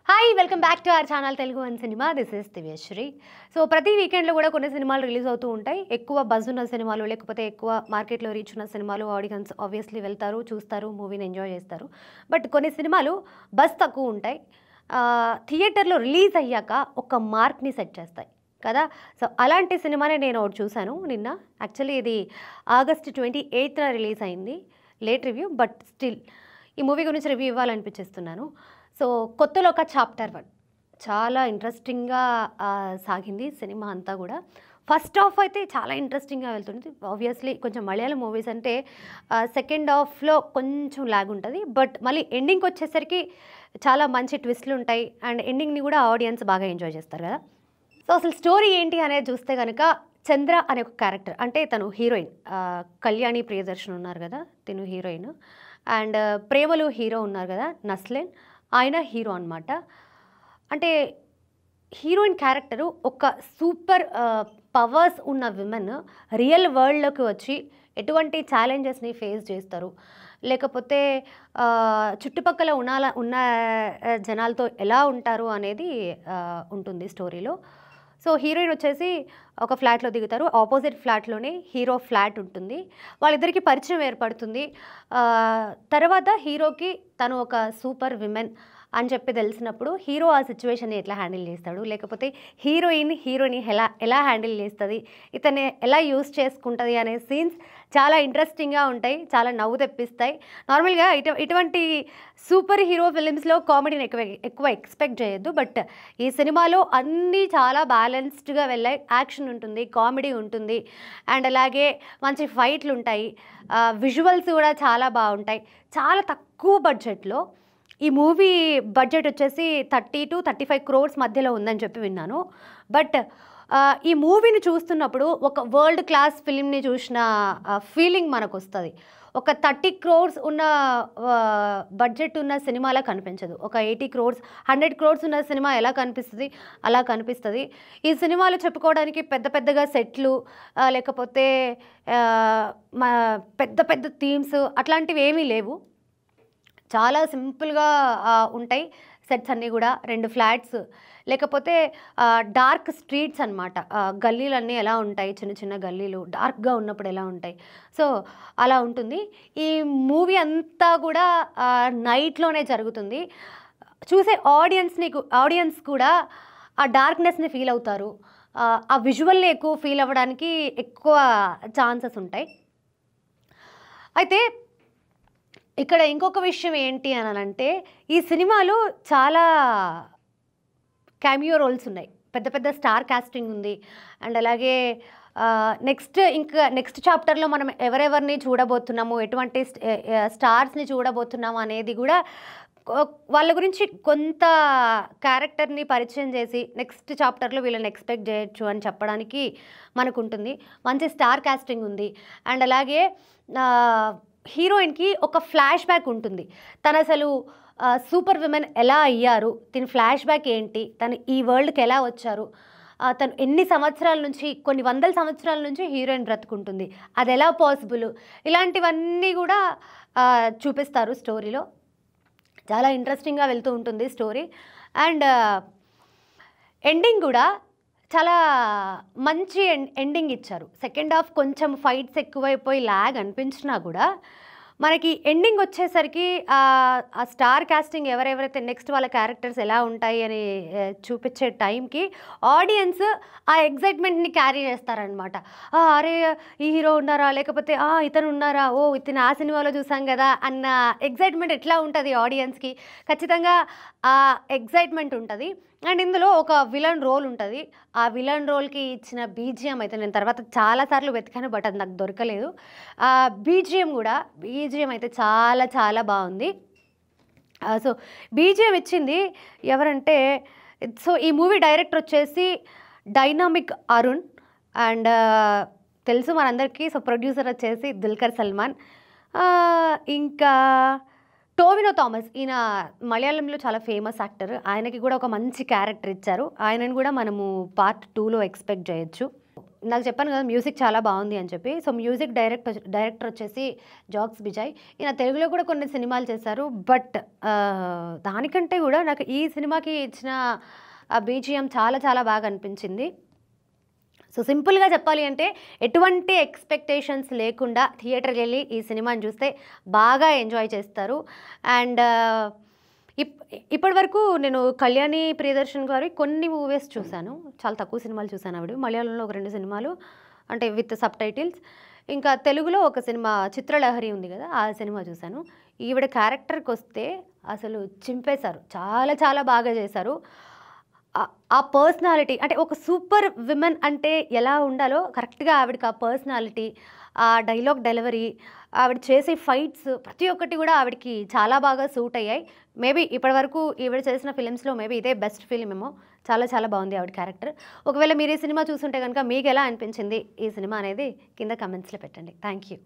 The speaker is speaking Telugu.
Hi welcome back to our channel Telugu one cinema. This is Divyasri. So ప్రతి వీకెండ్లో కూడా కొన్ని సినిమాలు రిలీజ్ అవుతూ ఉంటాయి. ఎక్కువ బజ్ ఉన్న సినిమాలు, లేకపోతే ఎక్కువ మార్కెట్లో రీచ్ ఉన్న సినిమాలు ఆడియన్స్ ఆబ్వియస్లీ వెళ్తారు, చూస్తారు, మూవీని ఎంజాయ్ చేస్తారు. బట్ కొన్ని సినిమాలు బజ్ తక్కువ ఉంటాయి, థియేటర్లో రిలీజ్ అయ్యాక ఒక మార్క్ని సెట్ చేస్తాయి కదా. సో అలాంటి సినిమానే నేను ఒకటి చూశాను నిన్న. యాక్చువల్లీ ఇది ఆగస్ట్ 28న రిలీజ్ అయింది. లేట్ రివ్యూ, బట్ స్టిల్ ఈ మూవీ గురించి రివ్యూ ఇవ్వాలనిపించేస్తున్నాను. సో కొత్తలో ఒక చాప్టర్ 1 చాలా ఇంట్రెస్టింగ్గా సాగింది సినిమా అంతా కూడా. ఫస్ట్ హాఫ్ అయితే చాలా ఇంట్రెస్టింగ్గా వెళ్తుంది. ఆబ్వియస్లీ కొంచెం మలయాళం మూవీస్ అంటే సెకండ్ హాఫ్లో కొంచెం లాగ్ ఉంటుంది, బట్ మళ్ళీ ఎండింగ్కి వచ్చేసరికి చాలా మంచి ట్విస్ట్లు ఉంటాయి అండ్ ఎండింగ్ని కూడా ఆడియన్స్ బాగా ఎంజాయ్ చేస్తారు కదా. సో అసలు స్టోరీ ఏంటి అనేది చూస్తే కనుక, చంద్ర అనే ఒక క్యారెక్టర్, అంటే తను హీరోయిన్, కళ్యాణి ప్రియదర్శన్ ఉన్నారు కదా, తిను హీరోయిన్, అండ్ ప్రేమలు హీరో ఉన్నారు కదా నస్లేన్, ఆయన హీరో అనమాట. అంటే హీరోయిన్ క్యారెక్టరు ఒక సూపర్ పవర్స్ ఉన్న విమెన్ రియల్ వరల్డ్లోకి వచ్చి ఎటువంటి ఛాలెంజెస్ని ఫేస్ చేస్తారు, లేకపోతే చుట్టుపక్కల ఉన్న జనాలతో ఎలా ఉంటారు అనేది ఉంటుంది స్టోరీలో. సో హీరోయిన్ వచ్చేసి ఒక ఫ్లాట్లో దిగుతారు, ఆపోజిట్ ఫ్లాట్లోనే హీరో ఫ్లాట్ ఉంటుంది. వాళ్ళిద్దరికీ పరిచయం ఏర్పడుతుంది. తర్వాత హీరోకి తను ఒక సూపర్ విమెన్ అని చెప్పి తెలిసినప్పుడు హీరో ఆ సిచ్యువేషన్ని ఎట్లా హ్యాండిల్ చేస్తాడు, లేకపోతే హీరోని ఎలా హ్యాండిల్ చేస్తుంది, ఇతన్ని ఎలా యూస్ చేసుకుంటుంది అనే సీన్స్ చాలా ఇంట్రెస్టింగ్గా ఉంటాయి, చాలా నవ్వు తెప్పిస్తాయి. నార్మల్గా ఇటువంటి సూపర్ హీరో ఫిలిమ్స్లో కామెడీని ఎక్కువ ఎక్స్పెక్ట్ చేయొద్దు, బట్ ఈ సినిమాలో అన్నీ చాలా బ్యాలెన్స్డ్గా వెళ్ళాయి. యాక్షన్ ఉంటుంది, కామెడీ ఉంటుంది, అండ్ అలాగే మంచి ఫైట్లు ఉంటాయి, విజువల్స్ కూడా చాలా బాగుంటాయి. చాలా తక్కువ బడ్జెట్లో ఈ మూవీ బడ్జెట్ వచ్చేసి 30 to 35 crores మధ్యలో ఉందని చెప్పి విన్నాను. బట్ ఈ మూవీని చూస్తున్నప్పుడు ఒక వరల్డ్ క్లాస్ ఫిలింని చూసిన ఫీలింగ్ మనకు వస్తుంది. ఒక 30 crores ఉన్న బడ్జెట్ ఉన్న సినిమాలా కనిపించదు. ఒక 80 crores 100 crores ఉన్న సినిమా ఎలా కనిపిస్తుంది అలా కనిపిస్తుంది. ఈ సినిమాలో చెప్పుకోవడానికి పెద్దగా సెట్లు, లేకపోతే పెద్ద థీమ్స్ అట్లాంటివి ఏమీ లేవు. చాలా సింపుల్గా ఉంటాయి సెట్స్ అన్నీ కూడా. 2 ఫ్లాట్స్, లేకపోతే డార్క్ స్ట్రీట్స్ అనమాట. గల్లీలన్నీ ఎలా ఉంటాయి, చిన్న గల్లీలు డార్క్గా ఉన్నప్పుడు ఎలా ఉంటాయి, సో అలా ఉంటుంది. ఈ మూవీ అంతా కూడా నైట్లోనే జరుగుతుంది. చూసే ఆడియన్స్ కూడా ఆ డార్క్నెస్ని ఫీల్ అవుతారు, ఆ విజువల్ని ఎక్కువ ఫీల్ అవ్వడానికి ఎక్కువ ఛాన్సెస్ ఉంటాయి. అయితే ఇక్కడ ఇంకొక విషయం ఏంటి అని అంటే, ఈ సినిమాలో చాలా క్యామియో రోల్స్ ఉన్నాయి, పెద్ద స్టార్ కాస్టింగ్ ఉంది. అండ్ అలాగే నెక్స్ట్ చాప్టర్లో మనం ఎవరెవరిని చూడబోతున్నాము, ఎటువంటి స్టార్స్ని చూడబోతున్నాము అనేది కూడా వాళ్ళ గురించి కొంత క్యారెక్టర్ని పరిచయం చేసి నెక్స్ట్ చాప్టర్లో వీళ్ళని ఎక్స్పెక్ట్ చేయొచ్చు అని చెప్పడానికి మనకు ఉంటుంది. మంచి స్టార్ కాస్టింగ్ ఉంది. అండ్ అలాగే హీరోయిన్కి ఒక ఫ్లాష్ బ్యాక్ ఉంటుంది. తను అసలు సూపర్ విమెన్ ఎలా అయ్యారు, తన ఫ్లాష్ బ్యాక్ ఏంటి, తను ఈ వరల్డ్కి ఎలా వచ్చారు, తను ఎన్ని సంవత్సరాల నుంచి, కొన్ని వందల సంవత్సరాల నుంచి హీరోయిన్ బ్రతుకుంటుంది, అది ఎలా పాసిబుల్, ఇలాంటివన్నీ కూడా చూపిస్తారు స్టోరీలో. చాలా ఇంట్రెస్టింగ్గా వెళ్తూ ఉంటుంది స్టోరీ. అండ్ ఎండింగ్ కూడా చాలా మంచి ఎండింగ్ ఇచ్చారు. సెకండ్ హాఫ్ కొంచెం ఫైట్స్ ఎక్కువైపోయి లాగ్ అనిపించినా కూడా మనకి ఎండింగ్ వచ్చేసరికి ఆ స్టార్ కాస్టింగ్ ఎవరెవరైతే నెక్స్ట్ వాళ్ళ క్యారెక్టర్స్ ఎలా ఉంటాయి అని చూపించే టైంకి ఆడియన్స్ ఆ ఎగ్జైట్మెంట్ని క్యారీ చేస్తారనమాట. అరే ఈ హీరో ఉన్నారా, లేకపోతే ఇతను ఉన్నారా, ఓ ఇతను ఆ సినిమాలో చూసాం కదా అన్న ఎగ్జైట్మెంట్ ఎట్లా ఉంటుంది ఆడియన్స్కి, ఖచ్చితంగా ఆ ఎగ్జైట్మెంట్ ఉంటుంది. అండ్ ఇందులో ఒక విలన్ రోల్ ఉంటుంది. ఆ విలన్ రోల్కి ఇచ్చిన బీజిఎం అయితే నేను తర్వాత చాలాసార్లు వెతికాను, బట్ అది నాకు దొరకలేదు. ఆ బీజిఎం అయితే చాలా బాగుంది. సో బీజిఎం ఇచ్చింది ఎవరంటే, సో ఈ మూవీ డైరెక్టర్ వచ్చేసి డైనామిక్ అరుణ్, అండ్ తెలుసు మనందరికీ. సో ప్రొడ్యూసర్ వచ్చేసి దుల్కర్ సల్మాన్, ఇంకా టోవినో థామస్. ఈయన మలయాళంలో చాలా ఫేమస్ యాక్టర్. ఆయనకి కూడా ఒక మంచి క్యారెక్టర్ ఇచ్చారు. ఆయనను కూడా మనము పార్ట్ 2లో ఎక్స్పెక్ట్ చేయొచ్చు. నాకు చెప్పాను కదా మ్యూజిక్ చాలా బాగుంది అని చెప్పి. సో, మ్యూజిక్ డైరెక్టర్ వచ్చేసి జాక్స్ బిజాయ్. ఈయన తెలుగులో కూడా కొన్ని సినిమాలు చేశారు. బట్ దానికంటే కూడా నాకు ఈ సినిమాకి ఇచ్చిన బీజీఎం చాలా చాలా బాగా అనిపించింది. సో, సింపుల్‌గా చెప్పాలి అంటే ఎటువంటి ఎక్స్‌పెక్టేషన్స్ లేకుండా థియేటర్‌కెళ్ళి ఈ సినిమాని చూస్తే బాగా ఎంజాయ్ చేస్తారు. అండ్ ఇప్ ఇప్పటివరకు నేను కళ్యాణి ప్రియదర్శన్ గారి కొన్ని మూవీస్ చూశాను. చాలా తక్కువ సినిమాలు చూశాను ఆవిడవి. మలయాళంలో ఒక 2 సినిమాలు అంటే విత్ సబ్‌టైటిల్స్. ఇంకా తెలుగులో ఒక సినిమా 'చిత్రలహరి' ఉంది కదా! ఆ సినిమా చూశాను. ఈవిడ క్యారెక్టర్‌కొస్తే అసలు చింపేశారు. చాలా చాలా బాగా చేశారు. ఆ పర్సనాలిటీ అంటే ఒక సూపర్ విమెన్ అంటే ఎలా ఉండాలో కరెక్ట్‌గా ఆవిడకి ఆ పర్సనాలిటీ, ఆ డైలాగ్ డెలివరీ, ఆవిడ చేసే ఫైట్స్ ప్రతి ఒక్కటి కూడా ఆవిడకి చాలా బాగా సూట్ అయ్యాయి. మేబీ ఇప్పటివరకు ఈవిడ చేసిన ఫిల్మ్స్‌లో మేబీ ఇదే బెస్ట్ ఫిల్మ్ ఏమో. చాలా చాలా బాగుంది ఆవిడ క్యారెక్టర్. ఒకవేళ మీరు ఈ సినిమా చూసుంటే గనుక మీకెలా అనిపించింది ఈ సినిమా అనేది కింద కామెంట్స్‌లో పెట్టండి. Thank you.